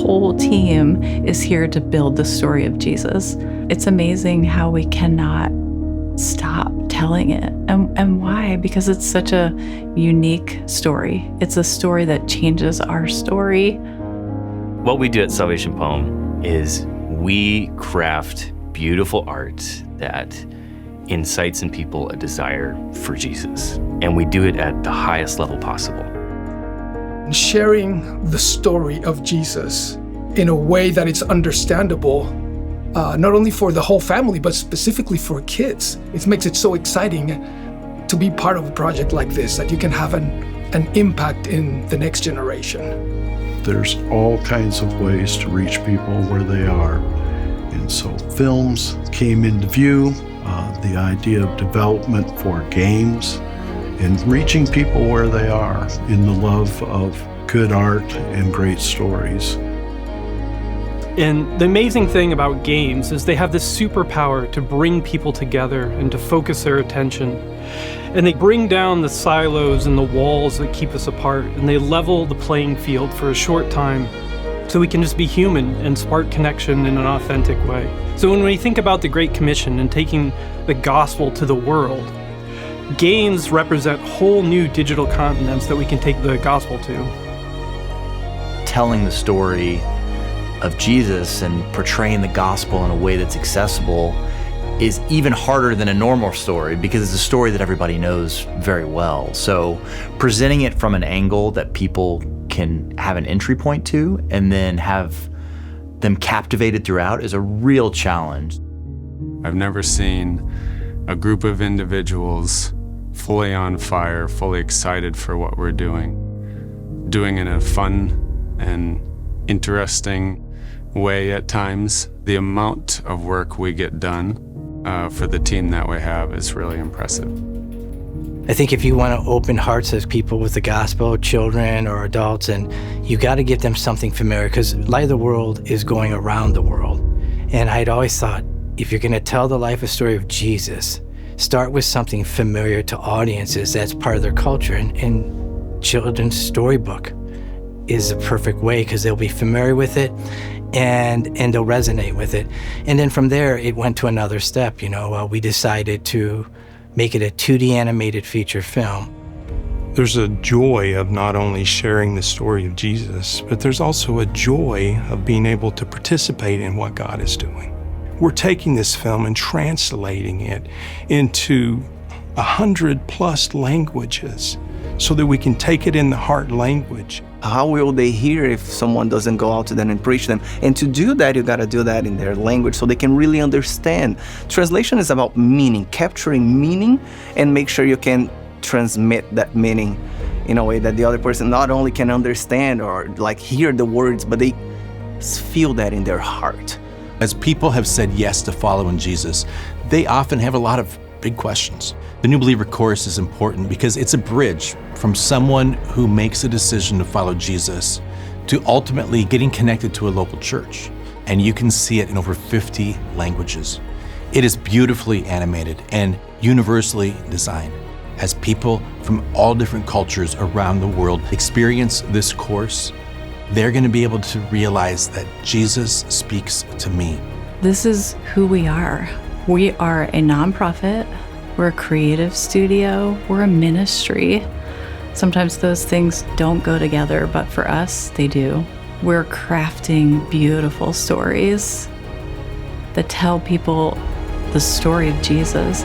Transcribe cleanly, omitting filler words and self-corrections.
whole team is here to build the story of Jesus. It's amazing how we cannot stop telling it. And why? Because it's such a unique story. It's a story that changes our story. What we do at Salvation Poem is we craft beautiful art that incites in people a desire for Jesus. And we do it at the highest level possible. Sharing the story of Jesus in a way that it's understandable, not only for the whole family, but specifically for kids. It makes it so exciting to be part of a project like this, that you can have an impact in the next generation. There's all kinds of ways to reach people where they are. And so films came into view, the idea of development for games, and reaching people where they are in the love of good art and great stories. And the amazing thing about games is they have this superpower to bring people together and to focus their attention. And they bring down the silos and the walls that keep us apart, and they level the playing field for a short time so we can just be human and spark connection in an authentic way. So when we think about the Great Commission and taking the gospel to the world, games represent whole new digital continents that we can take the gospel to. Telling the story of Jesus and portraying the gospel in a way that's accessible is even harder than a normal story because it's a story that everybody knows very well. So presenting it from an angle that people can have an entry point to and then have them captivated throughout is a real challenge. I've never seen a group of individuals fully on fire, fully excited for what we're doing in a fun and interesting way at times. The amount of work we get done for the team that we have is really impressive. I think if you want to open hearts as people with the gospel, children or adults, and you got to give them something familiar, because Light of the World is going around the world. And I'd always thought, if you're going to tell the life story of Jesus, start with something familiar to audiences that's part of their culture. And children's storybook is a perfect way because they'll be familiar with it and they'll resonate with it. And then from there, it went to another step. We decided to make it a 2D animated feature film. There's a joy of not only sharing the story of Jesus, but there's also a joy of being able to participate in what God is doing. We're taking this film and translating it into 100+ languages so that we can take it in the heart language. How will they hear if someone doesn't go out to them and preach them? And to do that, you gotta do that in their language so they can really understand. Translation is about meaning, capturing meaning, and make sure you can transmit that meaning in a way that the other person not only can understand or hear the words, but they feel that in their heart. As people have said yes to following Jesus, they often have a lot of big questions. The New Believer course is important because it's a bridge from someone who makes a decision to follow Jesus to ultimately getting connected to a local church. And you can see it in over 50 languages. It is beautifully animated and universally designed. As people from all different cultures around the world experience this course, they're going to be able to realize that Jesus speaks to me. This is who we are. We are a nonprofit, we're a creative studio, we're a ministry. Sometimes those things don't go together, but for us, they do. We're crafting beautiful stories that tell people the story of Jesus.